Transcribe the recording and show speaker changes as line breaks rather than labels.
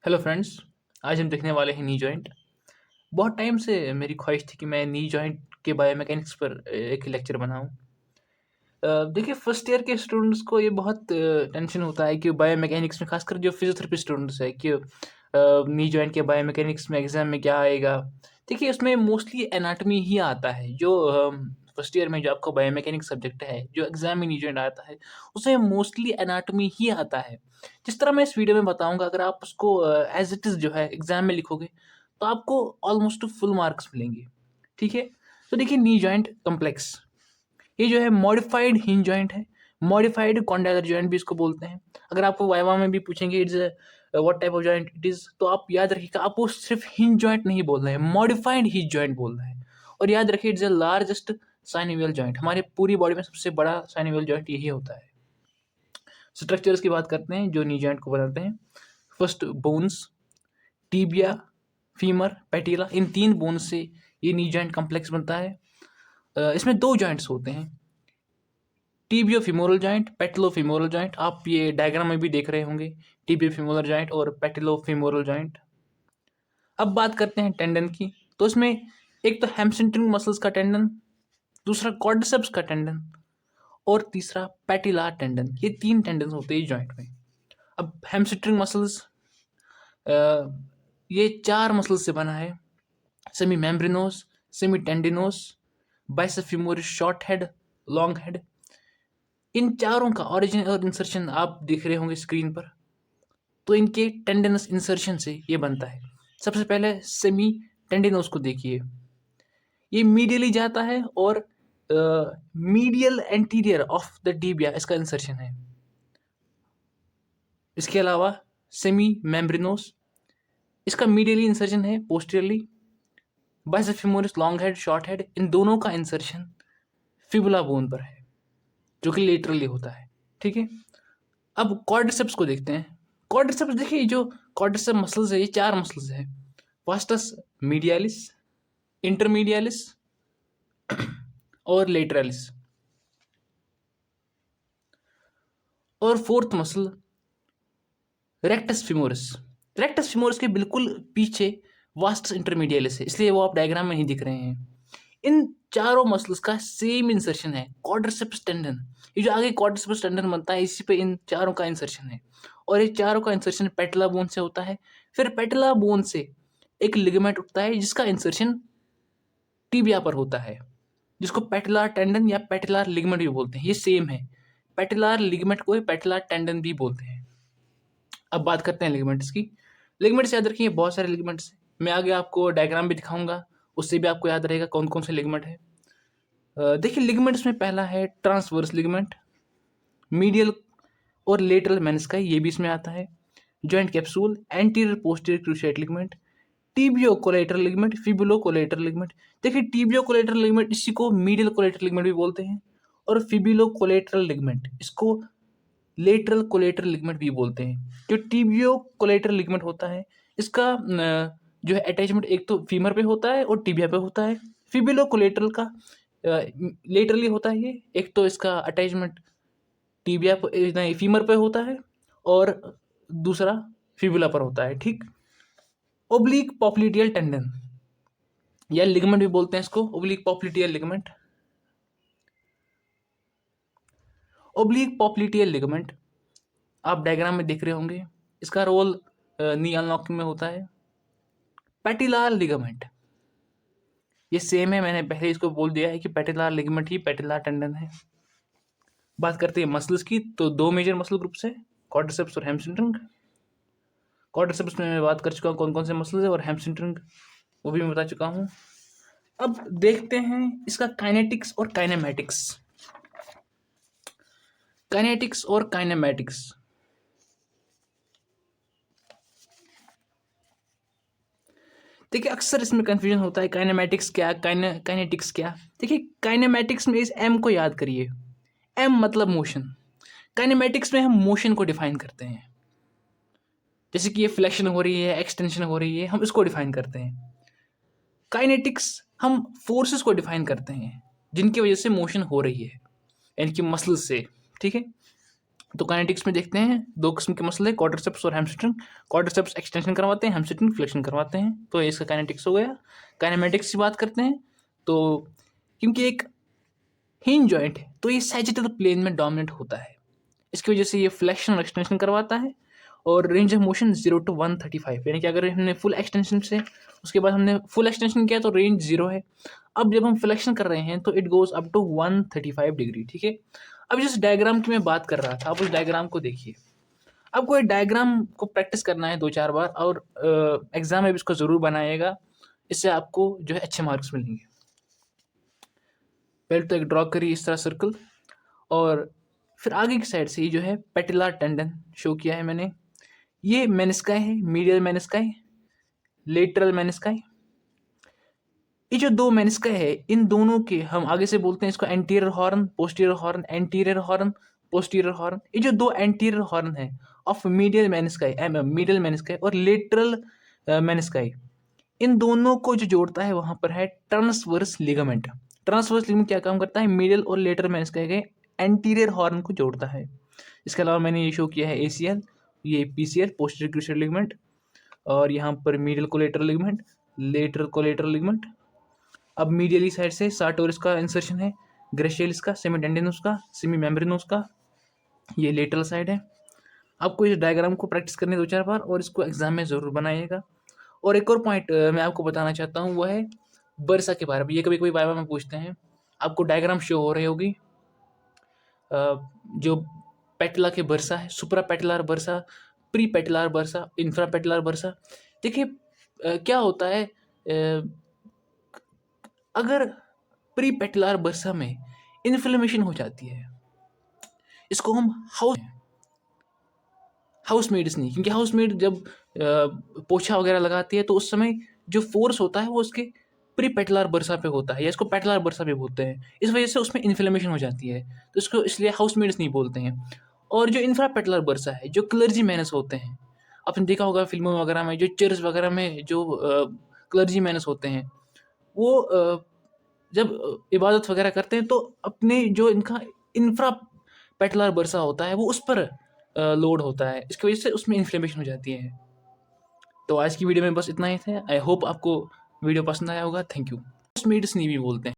Hello friends. आज हम देखने वाले हैं नी जॉइंट। बहुत टाइम से मेरी ख्वाहिश थी कि मैं नी जॉइंट के बायोमैकेनिक्स पर एक लेक्चर बनाऊं। देखिए, फर्स्ट ईयर के स्टूडेंट्स को ये बहुत टेंशन होता है कि बायोमैकेनिक्स में, खासकर जो फिजियोथेरेपी स्टूडेंट्स है, कि नी जॉइंट के बायोमैकेनिक्स में एग्जाम में क्या आएगा। देखिए, उसमें मोस्टली एनाटॉमी ही आता है। जो फर्स्ट ईयर में जो आपका बायोमैकेनिक्स सब्जेक्ट है, जो एग्जाम में नी जॉइंट आता है, उसमें मोस्टली एनाटॉमी ही आता है। जिस तरह मैं इस वीडियो में बताऊंगा, अगर आप उसको एज इट इज़ जो है एग्जाम में लिखोगे तो आपको ऑलमोस्ट फुल मार्क्स मिलेंगे। ठीक है। तो देखिए, नी जॉइंट कॉम्प्लेक्स, ये जो है मॉडिफाइड हिंज जॉइंट है। मॉडिफाइड कॉन्डाइलर जॉइंट भी इसको बोलते हैं। अगर आपको वाइवा में भी पूछेंगे it's what type of joint it is, तो आप याद रखिएगा, आपको सिर्फ हिंज जॉइंट नहीं बोलना है, मॉडिफाइड हिंज जॉइंट बोलना है। और याद रखिए, it's the largest synovial joint. हमारे पूरी बॉडी में सबसे बड़ा साइनोवियल जॉइंट यही होता है। स्ट्रक्चर्स की बात करते हैं जो नी जॉइंट को बनाते हैं। फर्स्ट, बोन्स, टीबिया, फीमर, पैटिला, इन तीन बोन्स से ये नी जॉइंट कॉम्प्लेक्स बनता है। इसमें दो जॉइंट्स होते हैं, tibio femoral joint, patello femoral joint. आप ये डायग्राम में भी देख रहे होंगे, टीबियो फिमोरल जॉइंट और पेटिलो फिमोरल जॉइंट। अब बात करते हैं टेंडन की। तो इसमें एक तो हैमस्ट्रिंग मसल्स का टेंडन, दूसरा क्वाड्रिसेप्स का टेंडन और तीसरा पैटिला टेंडन। ये तीन टेंडन होते हैं जॉइंट में। अब हैमस्ट्रिंग मसल्स, ये चार मसल्स से बना है, semi membranosus, semi tendinosus, biceps femoris short head, long head. इन चारों का ऑरिजिन और इंसर्शन आप देख रहे होंगे स्क्रीन पर। तो इनके टेंडिनस इंसर्शन से ये बनता है। सबसे पहले सेमी टेंडिनोस को देखिए, ये मीडियली जाता है और medial anterior of the tibia इसका इंसर्शन है। इसके अलावा सेमी मेम्ब्रेनोस, इसका मीडियली इंसर्शन है posteriorly. Biceps femoris long head, short head, इन दोनों का इंसर्शन फिबुला बोन पर है, जो कि लेटरली होता है। ठीक है। अब क्वाड्रिसेप्स को देखते हैं। क्वाड्रिसेप्स देखिए, जो क्वाड्रिसेप मसल्स है, ये चार मसल्स है, वास्टस मीडियालिस, इंटरमीडियालिस और लेटरालिस। और fourth muscle rectus femoris. Rectus femoris के बिल्कुल पीछे वास्टस इंटरमीडियालिस है, इसलिए वो आप डायग्राम में नहीं दिख रहे हैं। इन चारों मसल्स का सेम इंसर्शन है, क्वाड्रिसेप्स टेंडन। ये जो आगे क्वाड्रिसेप्स टेंडन बनता है, इसी पे इन चारों का इंसर्शन है। और ये चारों का इंसर्शन पेटला बोन से होता है। फिर पेटला बोन से एक लिगामेंट उठता है जिसका इंसर्शन टीबिया पर होता है, जिसको पेटलार टेंडन या पेटलार लिगामेंट भी बोलते हैं। ये सेम है, पेटलार लिगामेंट को पेटलार टेंडन भी बोलते हैं। अब बात करते हैं लिगामेंट्स की। लिगामेंट्स याद रखिए, बहुत सारे लिगामेंट्स हैं। मैं आगे आपको डायग्राम भी दिखाऊंगा, उससे भी आपको याद रहेगा कौन कौन से लिगामेंट है। देखिए, लिगामेंट्स में पहला है ट्रांसवर्स लिगामेंट, मीडियल और लेटरल मेनिस्काई, ये भी इसमें आता है। Joint capsule, anterior posterior cruciate ligament, tibio collateral ligament, fibulo collateral ligament. देखिए, टीबियो कोलेटरल लिगामेंट, इसी को मीडियल कोलेटरल लिगामेंट भी बोलते हैं। और फिबुलो कोलेटरल लिगामेंट, इसको लेटरल कोलेटरल लिगामेंट भी बोलते हैं। जो टिबियो कोलेटरल लिगामेंट होता है, इसका जो है अटैचमेंट एक तो फीमर पे होता है और टिबिया पे होता है। फिबुलो कोलेटरल का लेटरली होता है ये, एक तो इसका अटैचमेंट टिबिया पे नहीं फीमर पे होता है और दूसरा फिबुला पर होता है। ठीक। ओब्लिक पॉप्लिटियल टेंडन या लिगामेंट भी बोलते हैं इसको, oblique popliteal ligament. Oblique popliteal ligament आप डायग्राम में देख रहे होंगे, इसका रोल नी अनलॉकिंग में होता है। पैटिलार लिगामेंट, ये सेम है, मैंने पहले इसको बोल दिया है कि पैटिलार लिगामेंट ही पैटिलार टेंडन है। बात करते हैं मसल्स की, तो दो मेजर मसल ग्रुप्स है, क्वाड्रिसेप्स और हैमस्ट्रिंग। क्वाड्रिसेप्स में मैं बात कर चुका हूँ कौन कौन से मसल्स है, और हैमस्ट्रिंग वो भी मैं बता चुका हूँ। अब देखते हैं इसका काइनेटिक्स और काइनेमैटिक्स। काइनेटिक्स और काइनेमैटिक्स, देखिए अक्सर इसमें कंफ्यूजन होता है, काइनेमैटिक्स क्या, काइनेटिक्स क्या। देखिए, काइनेमैटिक्स में इस एम को याद करिए, एम मतलब मोशन। काइनेमैटिक्स में हम मोशन को डिफाइन करते हैं, जैसे कि ये फ्लेक्शन हो रही है, एक्सटेंशन हो रही है, हम इसको डिफाइन करते हैं। काइनेटिक्स हम फोर्सेस को डिफाइन करते हैं जिनकी वजह से मोशन हो रही है, यानी कि मसल्स से। ठीक है। तो काइनेटिक्स में देखते हैं 2 किस्म के मसले, क्वाड्रिसेप्स और हैमस्ट्रिंग। क्वाड्रिसेप्स एक्सटेंशन करवाते हैं, हैमस्ट्रिंग फ्लेक्शन करवाते हैं। तो ये इसका काइनेटिक्स हो गया। काइनेमेटिक्स की बात करते हैं तो क्योंकि एक हिंज जॉइंट है तो ये सैजिटल प्लेन में डोमिनेट होता है, इसकी वजह से ये फ्लेक्शन और एक्सटेंशन करवाता है। और रेंज ऑफ मोशन 0 to 135, यानी कि अगर हमने फुल एक्सटेंशन से उसके बाद हमने फुल एक्सटेंशन किया तो रेंज 0 है। अब जब हम फ्लेक्शन कर रहे हैं तो it goes up to 135 degree. ठीक है, अब जिस डायग्राम की मैं बात कर रहा था, आप उस डायग्राम को देखिए। आपको ये डायग्राम को प्रैक्टिस करना है 2-4 बार, और एग्जाम में भी इसको ज़रूर बनाइएगा, इससे आपको जो है अच्छे मार्क्स मिलेंगे। पहले तो एक ड्रॉ करिए इस तरह सर्कल, और फिर आगे की साइड से ये जो है पेटिला टेंडन शो किया है मैंने। ये मेनिस्काई है, मीडियल मेनिस्काई, लेटरल मेनिस्काई। ये जो 2 मेनिस्काई है, इन दोनों के हम आगे से बोलते हैं इसको anterior horn, posterior horn, anterior horn, posterior horn. ये जो 2 एंटीरियर हॉर्न है ऑफ मीडियल मेनिस्काई, मीडियल मेनिस्काई और लेटरल मेनिस्काई, इन दोनों को जो जोड़ता है वहां पर है ट्रांसवर्स लिगामेंट। ट्रांसवर्स लिगामेंट क्या काम करता है? मीडियल और लेटरल मेनिस्काई के एंटीरियर हॉर्न को जोड़ता है। इसके अलावा मैंने ये शो किया है ACL, ये PCL पोस्टीरियर क्रूशियल लिगामेंट, और यहाँ पर medial collateral ligament, lateral collateral ligament. अब मीडियली साइड से सार्टोरिस का इंसर्शन है, ग्रेशियलिस का, सेमी टेंडिनोस का, सेमी मेम्ब्रेनोस का, ये लेटरल साइड है। आपको इस डायग्राम को प्रैक्टिस करने 2-4 बार और इसको एग्जाम में ज़रूर बनाइएगा। और एक और पॉइंट मैं आपको बताना चाहता हूँ, वो है बर्सा के बारे में। ये कभी कभी वाइवा में पूछते हैं। आपको डायग्राम शो हो रही होगी, जो पेटला के बर्सा है, supra patellar bursa, pre patellar bursa, infra patellar bursa. देखिए क्या होता है, अगर प्री पेटलार बर्सा में इन्फ्लेमेशन हो जाती है, इसको हम हाउसमेड्स नहीं, क्योंकि हाउसमेड जब पोछा वगैरह लगाती है तो उस समय जो फोर्स होता है वो उसके प्री पेटलार बर्सा पे होता है, या इसको पेटलार बर्सा भी बोलते हैं। इस वजह से उसमें इन्फ्लेमेशन हो जाती है, तो इसको इसलिए हाउसमेड्स नहीं बोलते हैं। और जो इंफ्रा पेटलार बर्सा है, जो क्लर्जी मैनस होते हैं, आपने देखा होगा फिल्मों वगैरह में, जो चर्च वगैरह में जो क्लर्जी मैनस होते हैं, वो जब इबादत वगैरह करते हैं तो अपने जो इनका इंफ्रा पेटलार बर्सा होता है वो उस पर लोड होता है, इसकी वजह से उसमें इन्फ्लेमेशन हो जाती है। तो आज की वीडियो में बस इतना ही था। आई होप आपको वीडियो पसंद आया होगा। Thank you. हाउसमेड्स नहीं भी बोलते हैं।